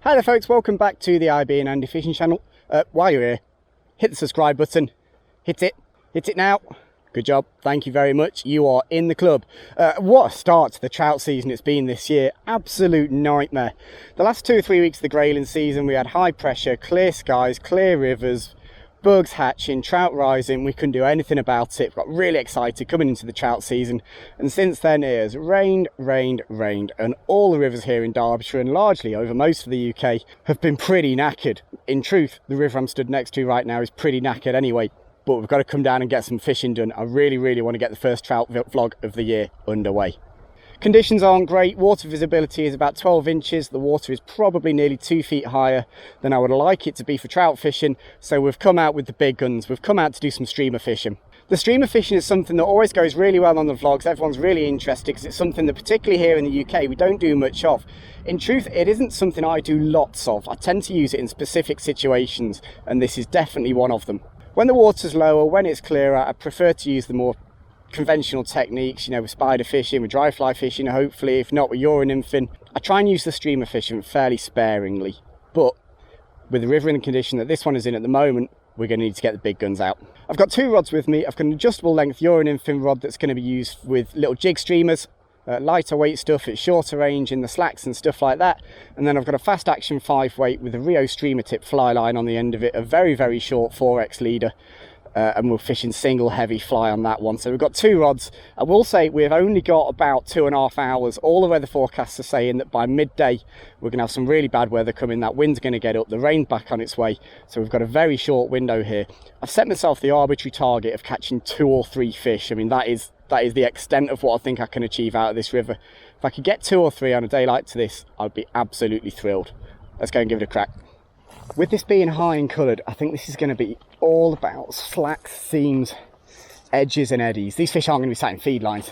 Hi there folks, welcome back to the IB and Andy Fishing channel. While you're here, hit the subscribe button, hit it now. Good job, thank you very much, you are in the club. What a start to the trout season it's been this year, absolute nightmare. The last 2 or 3 weeks of the grayling season we had high pressure, clear skies, clear rivers, bugs hatching, trout rising, we couldn't do anything about it. Got really excited coming into the trout season, and since then it has rained, and all the rivers here in Derbyshire and largely over most of the UK have been pretty knackered. In truth, the river I'm stood next to right now is pretty knackered anyway, but we've got to come down and get some fishing done. I really want to get the first trout vlog of the year underway. Conditions aren't great, water visibility is about 12 inches, the water is probably nearly 2 feet higher than I would like it to be for trout fishing, so we've come out with the big guns, we've come out to do some streamer fishing. The streamer fishing is something that always goes really well on the vlogs, everyone's really interested because it's something that particularly here in the UK we don't do much of. In truth, it isn't something I do lots of, I tend to use it in specific situations and this is definitely one of them. When the water's lower, when it's clearer, I prefer to use the more conventional techniques, you know, with spider fishing, with dry fly fishing, hopefully, if not with euro nymphing. I try and use the streamer fishing fairly sparingly, but with the river in the condition that this one is in at the moment, we're going to need to get the big guns out. I've got 2 rods with me. I've got an adjustable length euro nymphing rod that's going to be used with little jig streamers, lighter weight stuff, it's shorter range in the slacks and stuff like that, and then I've got a fast action 5 weight with a Rio streamer tip fly line on the end of it, a very short 4x leader. And we're fishing single heavy fly on that one. So we've got 2 rods. I will say we've only got about 2.5 hours. All the weather forecasts are saying that by midday we're going to have some really bad weather coming. That wind's going to get up, the rain's back on its way. So we've got a very short window here. I've set myself the arbitrary target of catching 2 or 3 fish. I mean, that is the extent of what I think I can achieve out of this river. If I could get 2 or 3 on a day like this, I'd be absolutely thrilled. Let's go and give it a crack. With this being high and coloured, I think this is going to be all about slacks, seams, edges and eddies. These fish aren't going to be sat in feed lines.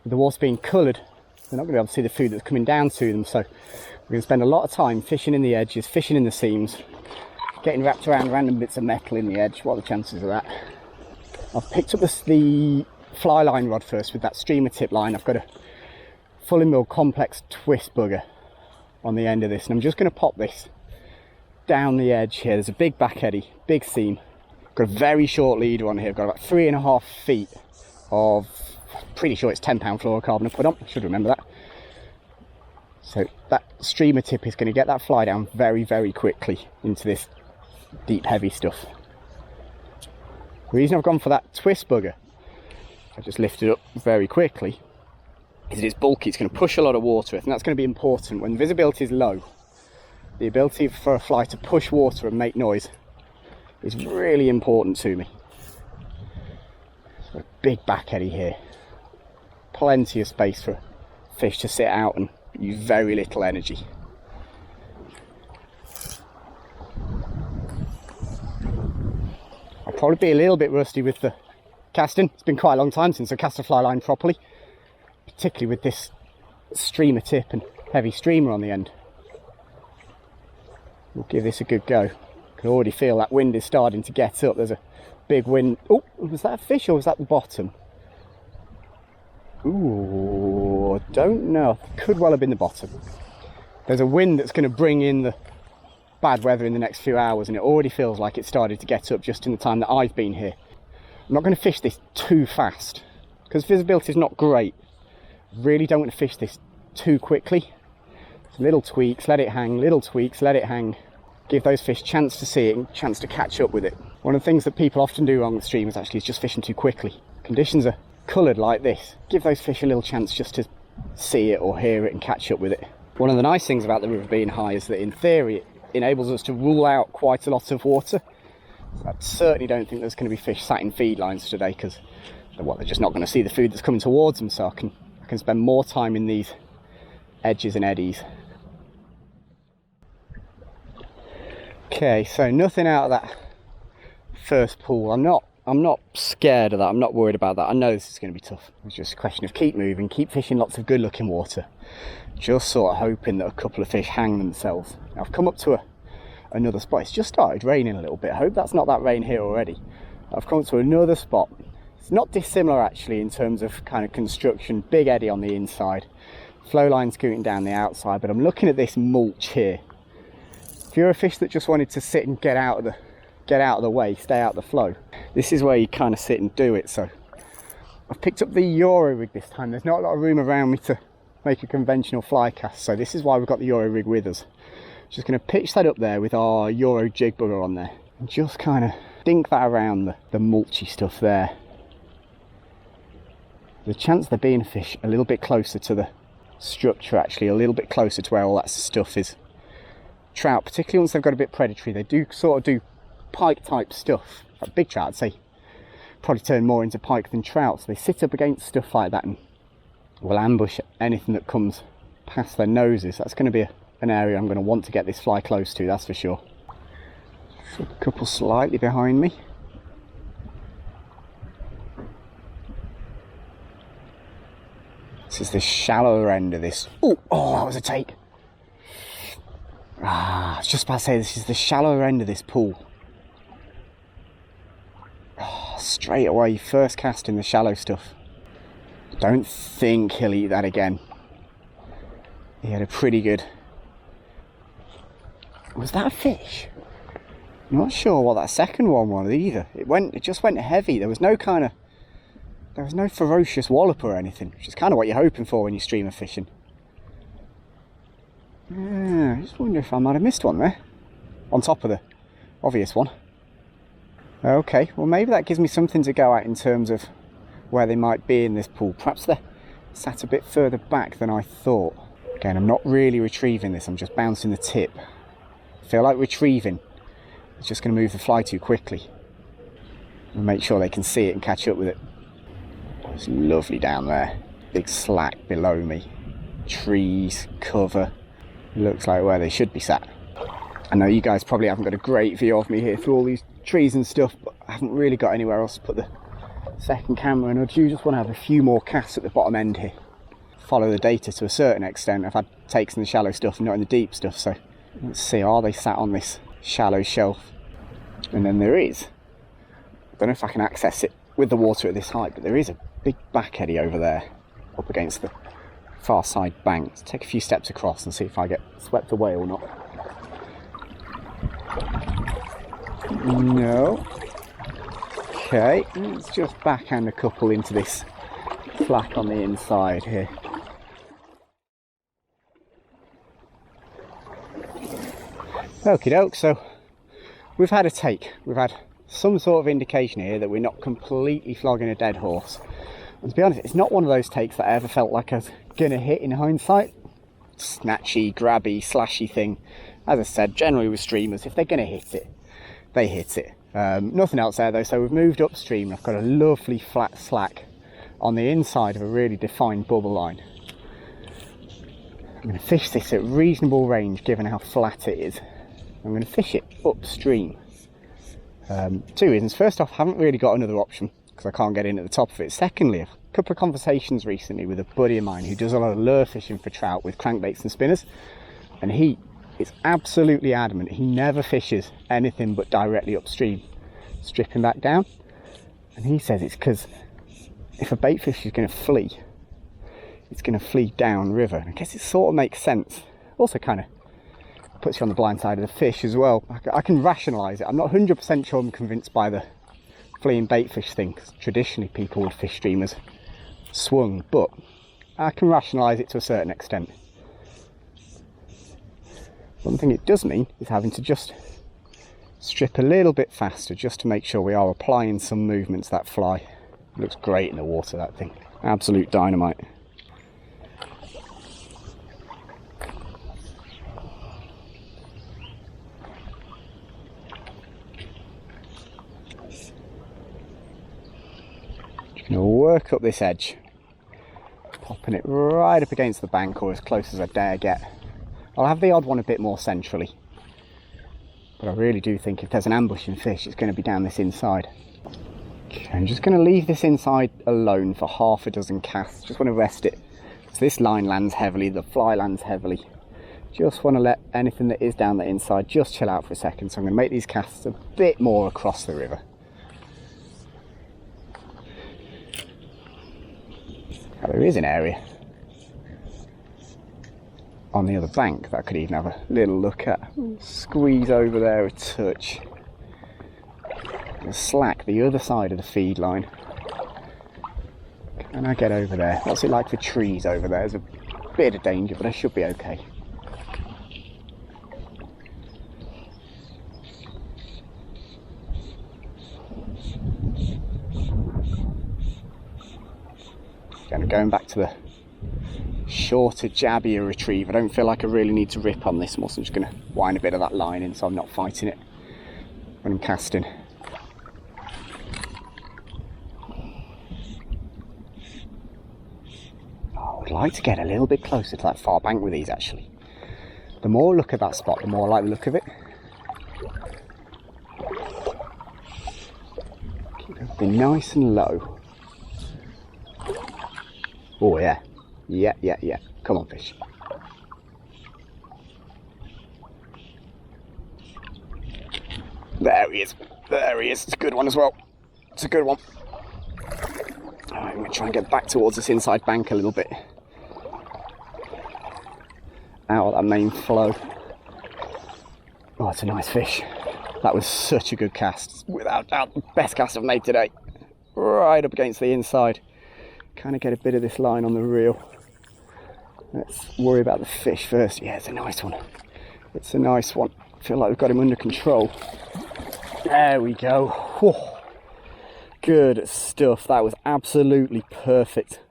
With the water being coloured, they're not going to be able to see the food that's coming down to them, so we're going to spend a lot of time fishing in the edges, fishing in the seams, getting wrapped around random bits of metal in the edge. What are the chances of that? I've picked up the fly line rod first with that streamer tip line. I've got a fully milled complex twist bugger on the end of this, and I'm just going to pop this down the edge here. There's a big back eddy, big seam. Got a very short leader on here. I've got about 3.5 feet of, pretty sure it's 10-pound fluorocarbon I put on, should remember that. So that streamer tip is going to get that fly down very quickly into this deep heavy stuff. The reason I've gone for that twist bugger, I just lift it up very quickly, is that it's bulky, it's going to push a lot of water. I think that's going to be important when visibility is low. The ability for a fly to push water and make noise is really important to me. So a big back eddy here. Plenty of space for fish to sit out and use very little energy. I'll probably be a little bit rusty with the casting. It's been quite a long time since I cast a fly line properly, particularly with this streamer tip and heavy streamer on the end. We'll give this a good go. I can already feel that wind is starting to get up. There's a big wind. Oh, was that a fish or was that the bottom? Ooh, I don't know. Could well have been the bottom. There's a wind that's going to bring in the bad weather in the next few hours, and it already feels like it started to get up just in the time that I've been here. I'm not going to fish this too fast because visibility is not great. Really don't want to fish this too quickly. Little tweaks, let it hang, little tweaks, let it hang. Give those fish chance to see it and chance to catch up with it. One of the things that people often do wrong with streamers actually is just fishing too quickly. Conditions are coloured like this. Give those fish a little chance just to see it or hear it and catch up with it. One of the nice things about the river being high is that in theory it enables us to rule out quite a lot of water. So I certainly don't think there's going to be fish sat in feed lines today because they're just not going to see the food that's coming towards them, so I can spend more time in these edges and eddies. Okay, so nothing out of that first pool. I'm not scared of that. I'm not worried about that. I know this is going to be tough. It's just a question of keep moving, keep fishing lots of good looking water. Just sort of hoping that a couple of fish hang themselves. Now, I've come up to another spot. It's just started raining a little bit. I hope that's not that rain here already. I've come up to another spot. It's not dissimilar actually in terms of kind of construction. Big eddy on the inside. Flow line scooting down the outside, but I'm looking at this mulch here. If you're a fish that just wanted to sit and get out of the way, stay out of the flow, this is where you kind of sit and do it. So I've picked up the Euro rig this time. There's not a lot of room around me to make a conventional fly cast, so this is why we've got the Euro rig with us. Just going to pitch that up there with our Euro jig bugger on there and just kind of dink that around the mulchy stuff there. The chance of there being a fish a little bit closer to the structure, actually a little bit closer to where all that stuff is. Trout, particularly once they've got a bit predatory, they do sort of do pike type stuff. Like big trout, I'd say, probably turn more into pike than trout, so they sit up against stuff like that and will ambush anything that comes past their noses. That's going to be an area I'm going to want to get this fly close to, that's for sure. A couple slightly behind me. This is the shallower end of this. Oh, that was a take. I was just about to say, this is the shallower end of this pool. Straight away, first cast in the shallow stuff. Don't think he'll eat that again. He had a pretty good... Was that a fish? I'm not sure what that second one was either. It just went heavy. There was no ferocious wallop or anything, which is kind of what you're hoping for when you're streamer fishing. Yeah, I just wonder if I might have missed one there, on top of the obvious one. Okay, well maybe that gives me something to go at in terms of where they might be in this pool. Perhaps they're sat a bit further back than I thought. Again, I'm not really retrieving this, I'm just bouncing the tip. I feel like retrieving is just going to move the fly too quickly. And make sure they can see it and catch up with it. It's lovely down there. Big slack below me. Trees, cover. Looks like where they should be sat. I know you guys probably haven't got a great view of me here through all these trees and stuff, but I haven't really got anywhere else to put the second camera, and I do just want to have a few more casts at the bottom end here. Follow the data to a certain extent. I've had takes in the shallow stuff and not in the deep stuff, so let's see, are they sat on this shallow shelf? And then there is, I don't know if I can access it with the water at this height, but there is a big back eddy over there up against the far side bank. Let's take a few steps across and see if I get swept away or not. No. Okay, let's just backhand a couple into this flack on the inside here. Okie doke, so we've had a take. We've had some sort of indication here that we're not completely flogging a dead horse. And to be honest, it's not one of those takes that I ever felt like I was gonna hit in hindsight. Snatchy, grabby, slashy thing. As I said, generally with streamers, if they're gonna hit it, they hit it. Nothing else there though, so we've moved upstream. I've got a lovely flat slack on the inside of a really defined bubble line. I'm going to fish this at reasonable range given how flat it is. I'm going to fish it upstream. Two reasons. First off, I haven't really got another option because I can't get in at the top of it. Secondly, a couple of conversations recently with a buddy of mine who does a lot of lure fishing for trout with crankbaits and spinners, and he is absolutely adamant he never fishes anything but directly upstream, stripping back down. And he says it's because if a bait fish is going to flee, it's going to flee down river. And I guess it sort of makes sense. Also kind of puts you on the blind side of the fish as well. I can rationalise it. I'm not 100% sure I'm convinced by the fleeing bait fish thing, because traditionally people would fish streamers swung, but I can rationalise it to a certain extent. One thing it does mean is having to just strip a little bit faster just to make sure we are applying some movement to that fly. It looks great in the water, that thing. Absolute dynamite. Just going to work up this edge, popping it right up against the bank or as close as I dare get. I'll have the odd one a bit more centrally, but I really do think if there's an ambushing fish, it's going to be down this inside. Okay, I'm just going to leave this inside alone for half a dozen casts. Just want to rest it. So this line lands heavily, the fly lands heavily. Just want to let anything that is down the inside just chill out for a second. So I'm going to make these casts a bit more across the river. Now, there is an area. on the other bank that I could even have a little look at. Squeeze over there a touch. And slack the other side of the feed line. Can I get over there? What's it like for trees over there? There's a bit of danger, but I should be okay. Again, going back to the shorter, jabbier retrieve. I don't feel like I really need to rip on this muscle. I'm just going to wind a bit of that line in so I'm not fighting it when I'm casting. Oh, I'd like to get a little bit closer to that far bank with these actually. The more I look at that spot, the more I like the look of it. Keep everything nice and low. Oh yeah. Yeah. Come on, fish. There he is. It's a good one as well. It's a good one. I'm going to try and get back towards this inside bank a little bit. Out of that main flow. Oh, it's a nice fish. That was such a good cast. Without doubt, the best cast I've made today. Right up against the inside. Kind of get a bit of this line on the reel. Let's worry about the fish first. Yeah, it's a nice one. It's a nice one. I feel like we've got him under control. There we go. Whew. Good stuff. That was absolutely perfect.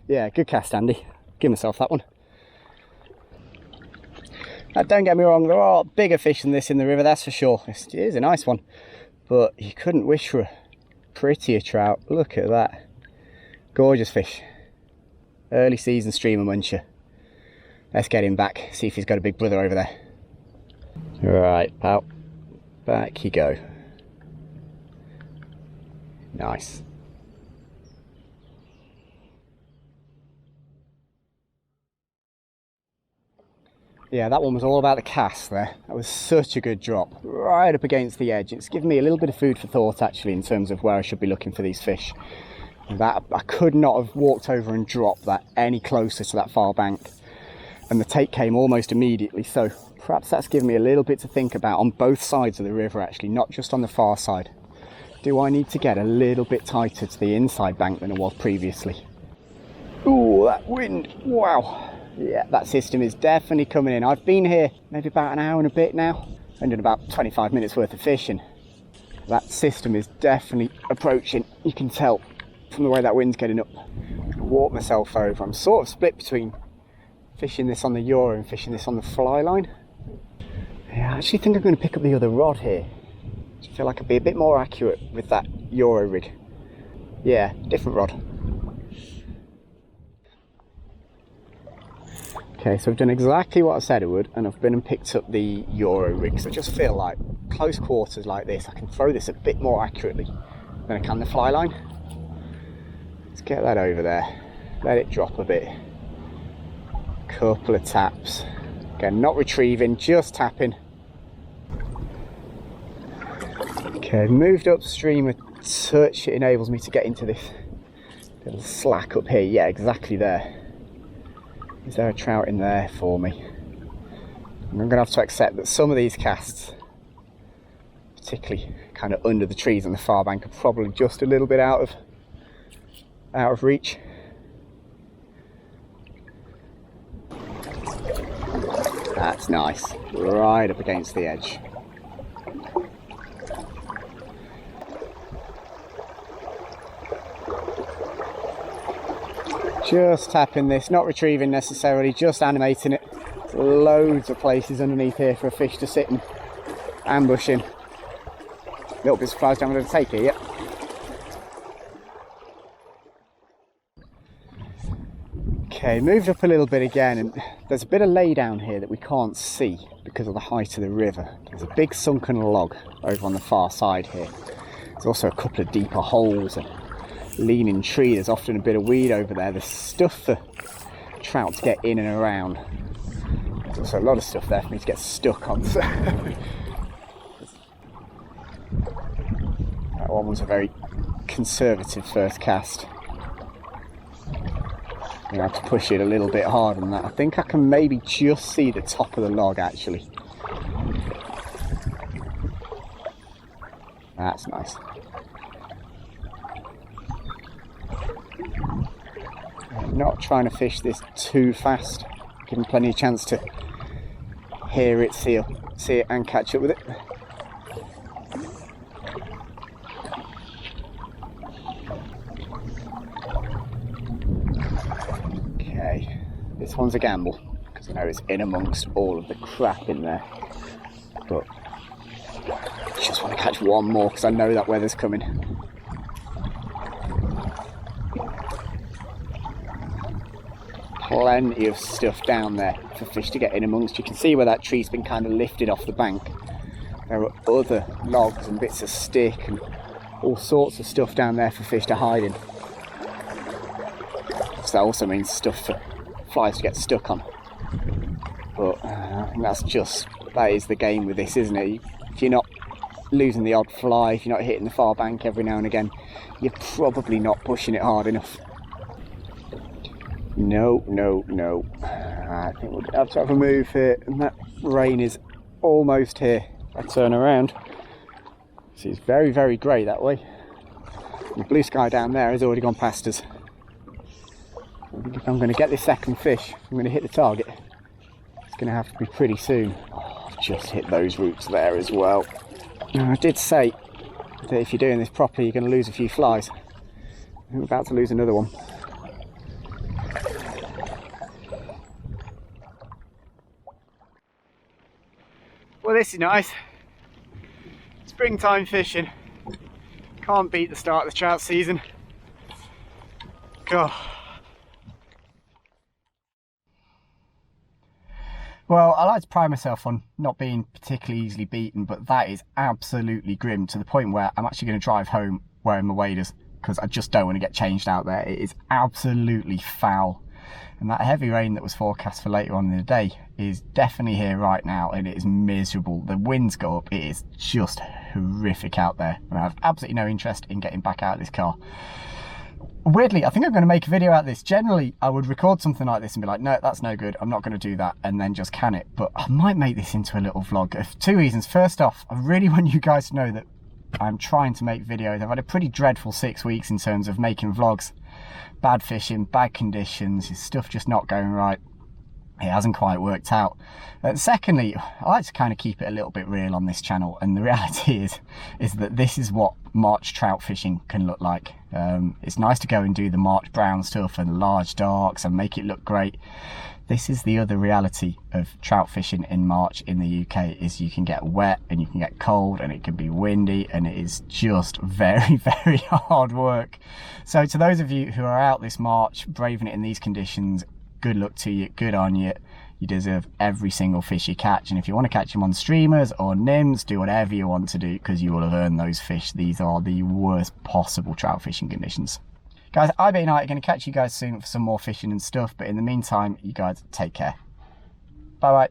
Yeah, good cast, Andy. Give myself that one. Now, don't get me wrong, there are bigger fish than this in the river, that's for sure. It is a nice one. But you couldn't wish for a prettier trout. Look at that. Gorgeous fish. Early season streamer muncher. Let's get him back, see if he's got a big brother over there. Right, pal. Back you go. Nice. Yeah, that one was all about the cast there. That was such a good drop. Right up against the edge. It's given me a little bit of food for thought actually in terms of where I should be looking for these fish. That I could not have walked over and dropped that any closer to that far bank. And the take came almost immediately, so perhaps that's given me a little bit to think about on both sides of the river actually, not just on the far side. Do I need to get a little bit tighter to the inside bank than I was previously? Ooh, that wind, wow. Yeah, that system is definitely coming in. I've been here maybe about an hour and a bit now, and done about 25 minutes worth of fishing. That system is definitely approaching, you can tell from the way that wind's getting up. Walk myself over. I'm sort of split between fishing this on the Euro and fishing this on the fly line. Yeah, I actually think I'm going to pick up the other rod here. I feel like I'd be a bit more accurate with that Euro rig. Yeah, different rod. Okay, so I've done exactly what I said I would, and I've been and picked up the Euro rig. So I just feel like close quarters like this, I can throw this a bit more accurately than I can the fly line. Let's get that over there. Let it drop a bit. Couple of taps. Again, not retrieving, just tapping. Okay, moved upstream a touch. It enables me to get into this little slack up here. Yeah, exactly there. Is there a trout in there for me? I'm going to have to accept that some of these casts, particularly kind of under the trees on the far bank, are probably just a little bit out of reach. That's nice, right up against the edge. Just tapping this, not retrieving necessarily, just animating it. There's loads of places underneath here for a fish to sit and ambush in. A little bit surprised I'm going to take it yet. Okay, moved up a little bit again, and there's a bit of lay down here that we can't see because of the height of the river. There's a big sunken log over on the far side here. There's also a couple of deeper holes and leaning tree. There's often a bit of weed over there. There's stuff for trout to get in and around. There's also a lot of stuff there for me to get stuck on. So that one was a very conservative first cast. I have to push it a little bit harder than that. I think I can maybe just see the top of the log actually. That's nice. I'm not trying to fish this too fast. Give him plenty of chance to hear it, see it and catch up with it. Okay, this one's a gamble because I know it's in amongst all of the crap in there, but I just want to catch one more because I know that weather's coming. Plenty of stuff down there for fish to get in amongst. You can see where that tree's been kind of lifted off the bank. There are other logs and bits of stick and all sorts of stuff down there for fish to hide in. So that also means stuff for flies to get stuck on. But I think that is the game with this, isn't it? If you're not losing the odd fly, if you're not hitting the far bank every now and again, you're probably not pushing it hard enough. No. I think we'll have to have a move here, and that rain is almost here. If I turn around, see it's very, very grey that way. The blue sky down there has already gone past us. I think if I'm going to get this second fish, if I'm going to hit the target, it's going to have to be pretty soon. Oh, I've just hit those roots there as well. Now, I did say that if you're doing this properly, you're going to lose a few flies. I'm about to lose another one. Well, this is nice. Springtime fishing. Can't beat the start of the trout season. God. Well, I like to pride myself on not being particularly easily beaten, but that is absolutely grim to the point where I'm actually going to drive home wearing my waders because I just don't want to get changed out there. It is absolutely foul. And that heavy rain that was forecast for later on in the day is definitely here right now, and it is miserable. The winds go up, it is just horrific out there, and I have absolutely no interest in getting back out of this car. Weirdly, I think I'm going to make a video out of this. Generally, I would record something like this and be like, no, that's no good, I'm not going to do that, and then just can it. But I might make this into a little vlog for two reasons. First off, I really want you guys to know that I'm trying to make videos. I've had a pretty dreadful 6 weeks in terms of making vlogs. Bad fishing, bad conditions, stuff just not going right. It hasn't quite worked out. Secondly, I like to kind of keep it a little bit real on this channel, and the reality is that this is what March trout fishing can look like. It's nice to go and do the March brown stuff and large darks and make it look great. This is the other reality of trout fishing in March in the UK, is you can get wet and you can get cold and it can be windy, and it is just very, very hard work. So to those of you who are out this March braving it in these conditions, good luck to you, good on you. You deserve every single fish you catch, and if you want to catch them on streamers or nymphs, do whatever you want to do because you will have earned those fish. These are the worst possible trout fishing conditions. Guys, IB and I are going to catch you guys soon for some more fishing and stuff, but in the meantime, you guys take care. Bye bye.